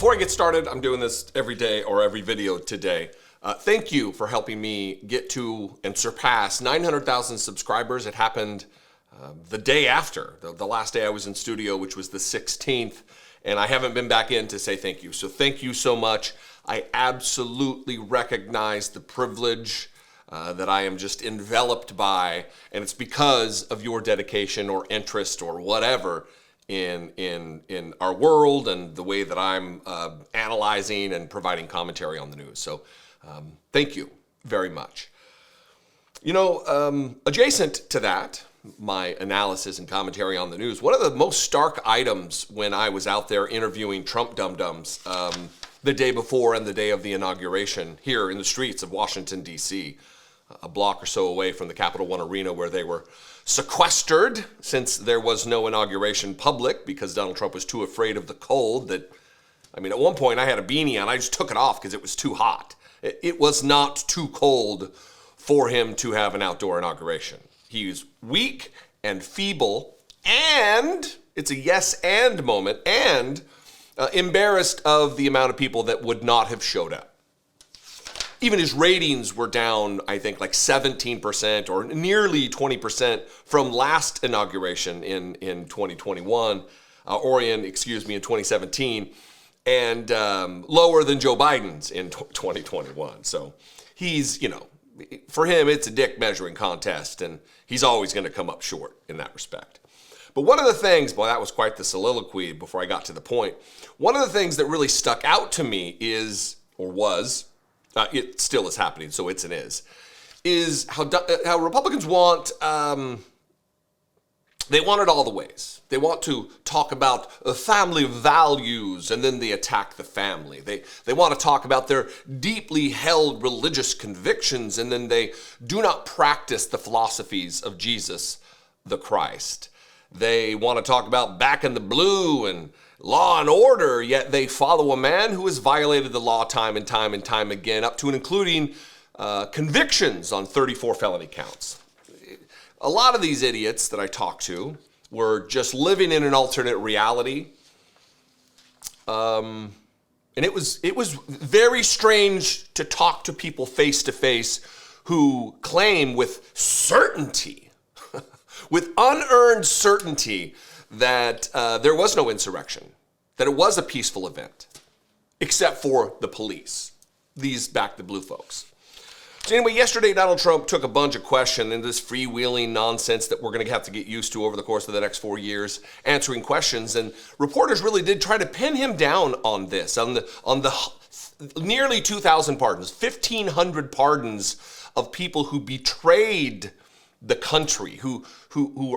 Before I get started, I'm doing this every day or every video today. Thank you for helping me get to and surpass 900,000 subscribers. It happened the day after, the last day I was in studio, which was the 16th, and I haven't been back in to say thank you. So thank you so much. I absolutely recognize the privilege that I am just enveloped by, and it's because of your dedication or interest or whatever in our world and the way that I'm analyzing and providing commentary on the news. So thank you very much. You know, adjacent to that, my analysis and commentary on the news, one of the most stark items when I was out there interviewing Trump dum-dums the day before and the day of the inauguration here in the streets of Washington, D.C., a block or so away from the Capital One Arena where they were sequestered since there was no inauguration public because Donald Trump was too afraid of the cold that, I mean, at one point I had a beanie on, I just took it off because it was too hot. It was not too cold for him to have an outdoor inauguration. He's weak and feeble, and it's a yes and moment, and embarrassed of the amount of people that would not have showed up. Even his ratings were down, I think, like 17% or nearly 20% from last inauguration in 2021, in 2017, and lower than Joe Biden's in 2021. So he's, you know, for him, it's a dick measuring contest, and he's always going to come up short in that respect. But one of the things, boy, that was quite the soliloquy before I got to the point. One of the things that really stuck out to me is, or was, it still is happening, so it's an is how Republicans want, they want it all the ways. They want to talk about family values, and then they attack the family. They want to talk about their deeply held religious convictions, and then they do not practice the philosophies of Jesus the Christ. They want to talk about back in the blue and law and order, yet they follow a man who has violated the law time and time and time again, up to and including convictions on 34 felony counts. A lot of these idiots that I talked to were just living in an alternate reality. And it was very strange to talk to people face to face who claim with certainty, with unearned certainty, that there was no insurrection, that it was a peaceful event, except for the police, these back the blue folks. So anyway, yesterday Donald Trump took a bunch of questions in this freewheeling nonsense that we're going to have to get used to over the course of the next 4 years, answering questions, and reporters really did try to pin him down on this, on the nearly 2,000 pardons, 1,500 pardons of people who betrayed the country, who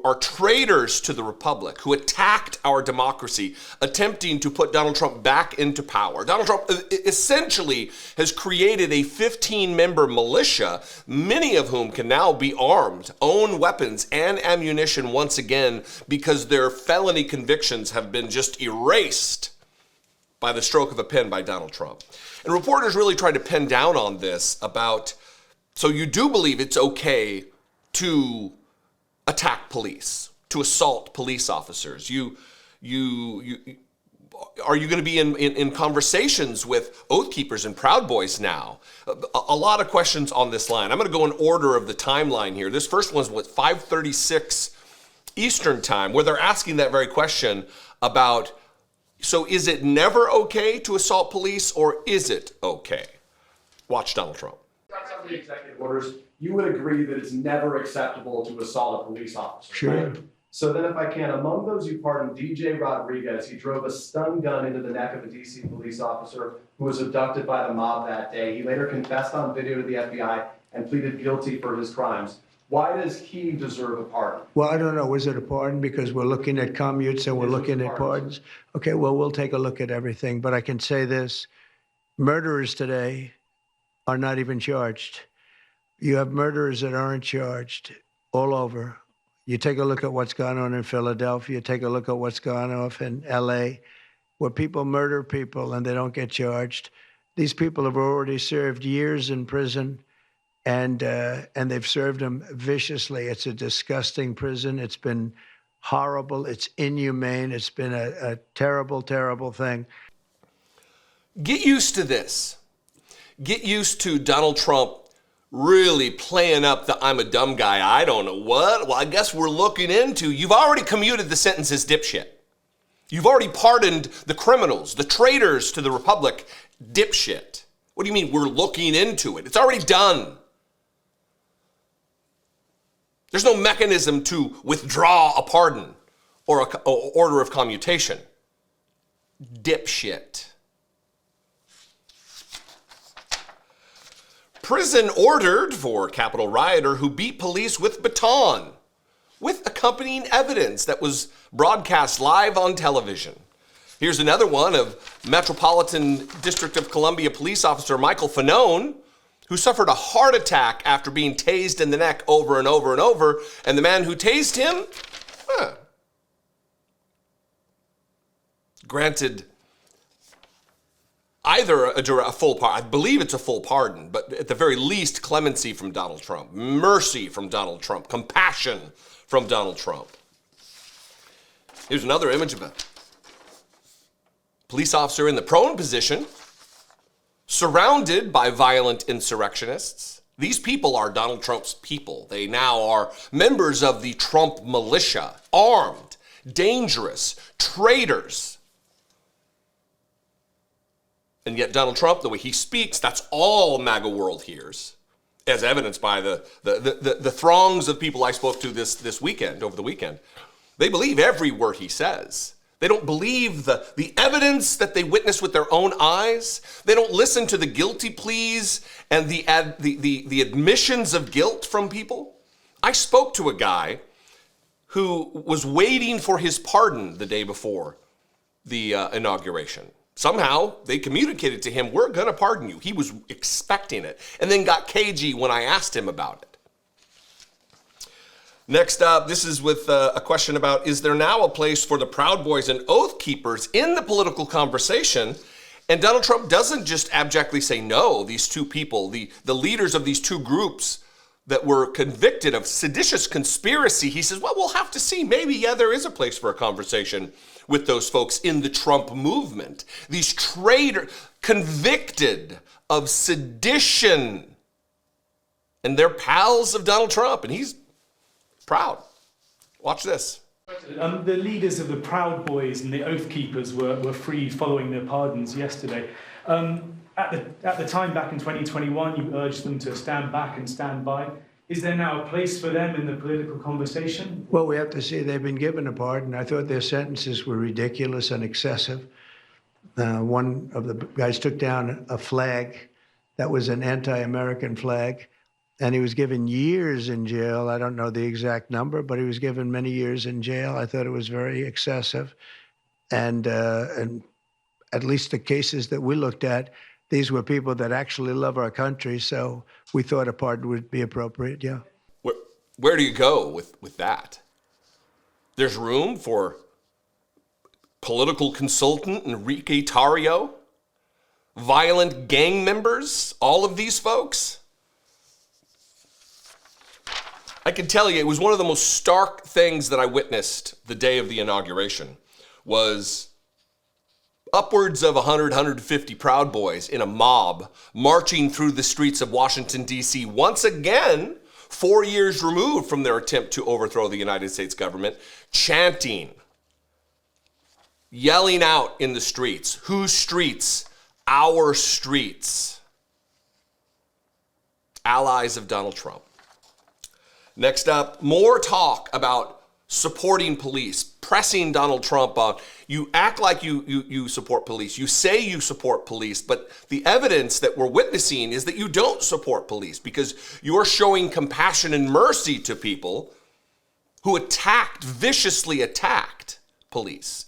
are traitors to the republic, who attacked our democracy, attempting to put Donald Trump back into power. Donald Trump essentially has created a 15-member militia, many of whom can now be armed, own weapons and ammunition once again, because their felony convictions have been just erased by the stroke of a pen by Donald Trump. And reporters really tried to pin down on this about, so you do believe it's okay to attack police, to assault police officers? Are you going to be in conversations with Oath Keepers and Proud Boys now? A lot of questions on this line. I'm going to go in order of the timeline here. This first one's 5:36 Eastern time, where they're asking that very question about, so is it never okay to assault police, or is it okay? Watch Donald Trump. Some of the executive orders, you would agree that it's never acceptable to assault a police officer. Sure. Right? So then if I can, among those you pardoned DJ Rodriguez, he drove a stun gun into the neck of a DC police officer who was abducted by the mob that day. He later confessed on video to the FBI and pleaded guilty for his crimes. Why does he deserve a pardon? Well, I don't know. Was it a pardon? Because we're looking at commutes and we're looking at pardons. Okay, well, we'll take a look at everything. But I can say this. Murderers today are not even charged. You have murderers that aren't charged all over. You take a look at what's gone on in Philadelphia, take a look at what's gone on in LA, where people murder people and they don't get charged. These people have already served years in prison, and they've served them viciously. It's a disgusting prison. It's been horrible. It's inhumane. It's been a terrible, terrible thing. Get used to this. Get used to Donald Trump really playing up the I'm a dumb guy, I don't know what. Well, I guess we're looking into. You've already commuted the sentence as dipshit. You've already pardoned the criminals, the traitors to the republic, dipshit. What do you mean we're looking into it? It's already done. There's no mechanism to withdraw a pardon or an order of commutation. Dipshit. Prison ordered for Capitol rioter who beat police with baton, with accompanying evidence that was broadcast live on television. Here's another one of Metropolitan District of Columbia police officer Michael Fanone, who suffered a heart attack after being tased in the neck over and over and over, and the man who tased him, granted either a full pardon, I believe it's a full pardon, but at the very least, clemency from Donald Trump, mercy from Donald Trump, compassion from Donald Trump. Here's another image of a police officer in the prone position, surrounded by violent insurrectionists. These people are Donald Trump's people. They now are members of the Trump militia, armed, dangerous, traitors. And yet Donald Trump, the way he speaks, that's all MAGA world hears, as evidenced by the throngs of people I spoke to this weekend, over the weekend. They believe every word he says. They don't believe the evidence that they witness with their own eyes. They don't listen to the guilty pleas and the admissions of guilt from people. I spoke to a guy who was waiting for his pardon the day before the inauguration. Somehow they communicated to him, we're going to pardon you. He was expecting it, and then got cagey when I asked him about it. Next up, this is with a question about, is there now a place for the Proud Boys and Oath Keepers in the political conversation? And Donald Trump doesn't just abjectly say no. These two people, the leaders of these two groups that were convicted of seditious conspiracy, he says, well, we'll have to see. Maybe, yeah, there is a place for a conversation with those folks in the Trump movement. These traitors convicted of sedition, and they're pals of Donald Trump, and he's proud. Watch this. The leaders of the Proud Boys and the Oath Keepers were free following their pardons yesterday. At the time, back in 2021, you urged them to stand back and stand by. Is there now a place for them in the political conversation? Well, we have to see they've been given a pardon. I thought their sentences were ridiculous and excessive. One of the guys took down a flag that was an anti-American flag, and he was given years in jail. I don't know the exact number, but he was given many years in jail. I thought it was very excessive. And at least the cases that we looked at, these were people that actually love our country, so we thought a pardon would be appropriate, yeah. Where do you go with that? There's room for political consultant Enrique Tarrio, violent gang members, all of these folks. I can tell you, it was one of the most stark things that I witnessed the day of the inauguration was upwards of 100, 150 Proud Boys in a mob marching through the streets of Washington, D.C., once again, 4 years removed from their attempt to overthrow the United States government, chanting, yelling out in the streets. Whose streets? Our streets. Allies of Donald Trump. Next up, more talk about supporting police, pressing Donald Trump on. You act like you support police. You say you support police, but the evidence that we're witnessing is that you don't support police because you're showing compassion and mercy to people who viciously attacked police.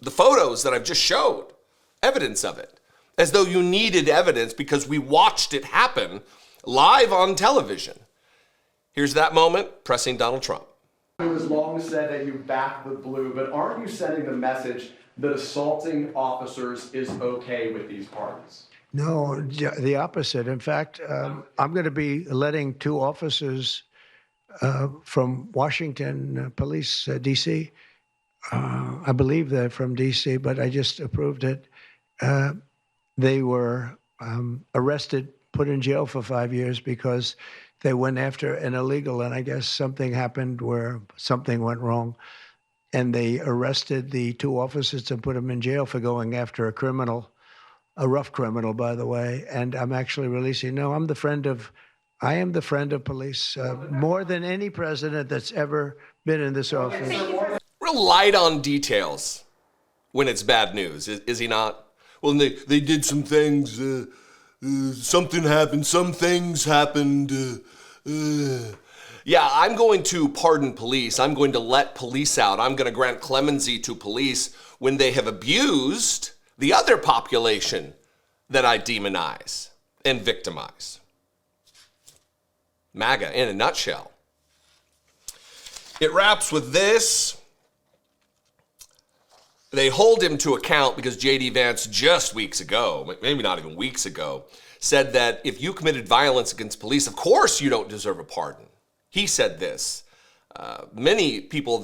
The photos that I've just showed, evidence of it, as though you needed evidence because we watched it happen live on television. Here's that moment, pressing Donald Trump. It was long said that you back the blue, but aren't you sending the message that assaulting officers is okay with these pardons? No, the opposite. In fact, I'm going to be letting two officers from Washington Police, D.C. I believe they're from D.C., but I just approved it. they were arrested, put in jail for 5 years because they went after an illegal, and I guess something happened where something went wrong. And they arrested the 2 officers and put them in jail for going after a criminal, a rough criminal, by the way. And I'm actually releasing. No, I am the friend of police, more than any president that's ever been in this office. Real light on details when it's bad news, is he not? Well, they did some things, something happened, some things happened. Yeah, I'm going to pardon police. I'm going to let police out. I'm going to grant clemency to police when they have abused the other population that I demonize and victimize. MAGA in a nutshell. It wraps with this. They hold him to account because J.D. Vance just weeks ago, maybe not even weeks ago, said that if you committed violence against police, of course you don't deserve a pardon. He said this. Many people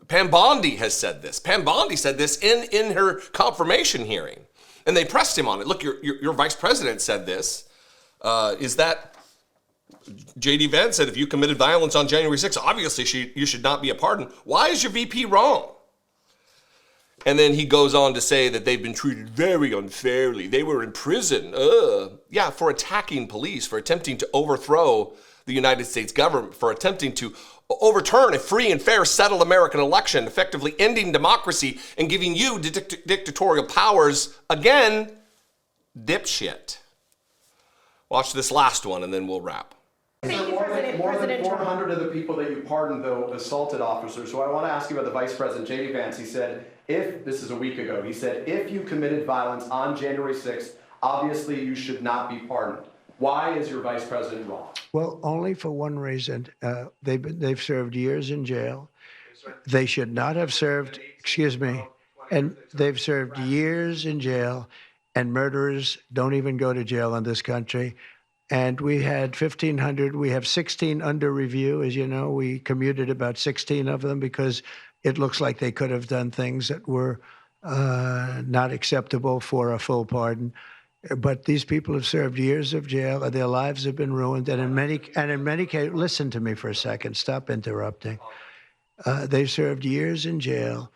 Pam Bondi has said this. Pam Bondi said this in her confirmation hearing. And they pressed him on it. Look, your vice president said this. Is that J.D. Vance said if you committed violence on January 6th, obviously you should not be a pardon. Why is your VP wrong? And then he goes on to say that they've been treated very unfairly. They were in prison. Yeah, for attacking police, for attempting to overthrow the United States government, for attempting to overturn a free and fair settled American election, effectively ending democracy and giving you dictatorial powers. Again, dipshit. Watch this last one and then we'll wrap. More than 400 of the people that you pardoned, though, assaulted officers. So I want to ask you about the Vice President, J.D. Vance. He said, this is a week ago, he said, if you committed violence on January 6th, obviously you should not be pardoned. Why is your Vice President wrong? Well, only for one reason. They've served years in jail. They should not have served, and they've served years in jail, and murderers don't even go to jail in this country. And we had 1,500. We have 16 under review. As you know, we commuted about 16 of them because it looks like they could have done things that were not acceptable for a full pardon. But these people have served years of jail, and their lives have been ruined. And in many cases, listen to me for a second. Stop interrupting. They've served years in jail,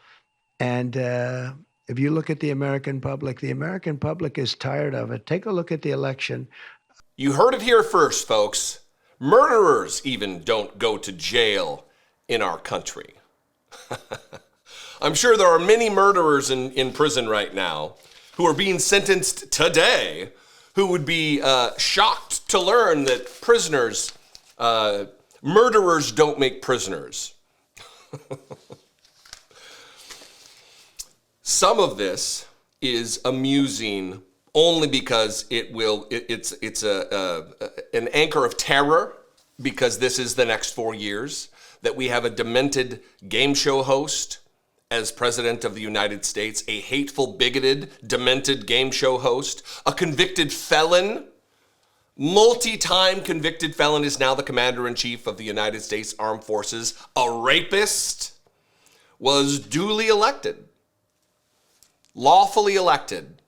and if you look at the American public is tired of it. Take a look at the election. You heard it here first, folks. Murderers even don't go to jail in our country. I'm sure there are many murderers in prison right now who are being sentenced today who would be shocked to learn that murderers don't make prisoners. Some of this is amusing only because it's an anchor of terror, because this is the next 4 years, that we have a demented game show host as president of the United States, a hateful, bigoted, demented game show host, a convicted felon, multi-time convicted felon, is now the commander-in-chief of the United States Armed Forces, a rapist, was duly elected, lawfully elected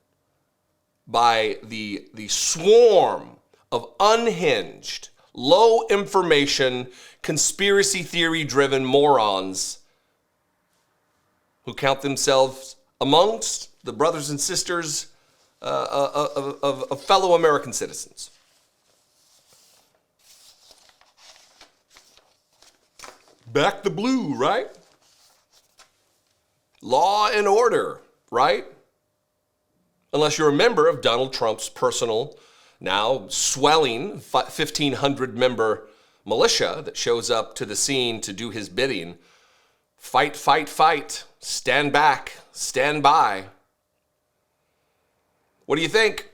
by the swarm of unhinged, low information, conspiracy theory driven morons who count themselves amongst the brothers and sisters of fellow American citizens. Back the blue, right? Law and order, right? Unless you're a member of Donald Trump's personal, now swelling 1,500 member militia that shows up to the scene to do his bidding. Fight, fight, fight. Stand back. Stand by. What do you think?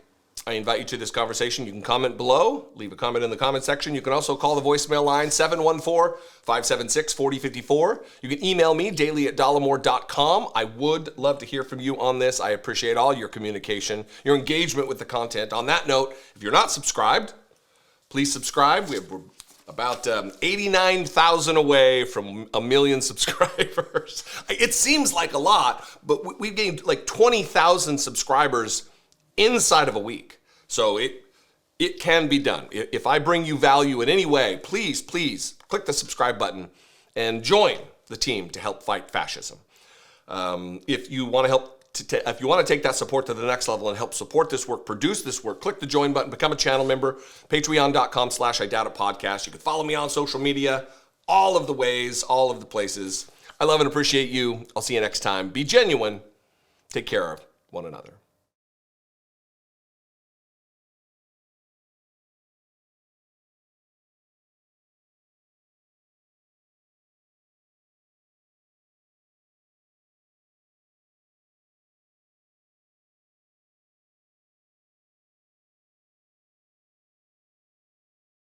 I invite you to this conversation. You can comment below. Leave a comment in the comment section. You can also call the voicemail line 714-576-4054. You can email me, daily@dollemore.com. I would love to hear from you on this. I appreciate all your communication, your engagement with the content. On that note, if you're not subscribed, please subscribe. We're about 89,000 away from 1 million subscribers. It seems like a lot, but we've gained like 20,000 subscribers inside of a week. So it can be done. If I bring you value in any way, please click the subscribe button and join the team to help fight fascism. If you want to help, if you want to take that support to the next level and help support this work, produce this work, click the join button, become a channel member, patreon.com/IDoubtIt podcast. You can follow me on social media, all of the ways, all of the places. I love and appreciate you. I'll see you next time. Be genuine. Take care of one another.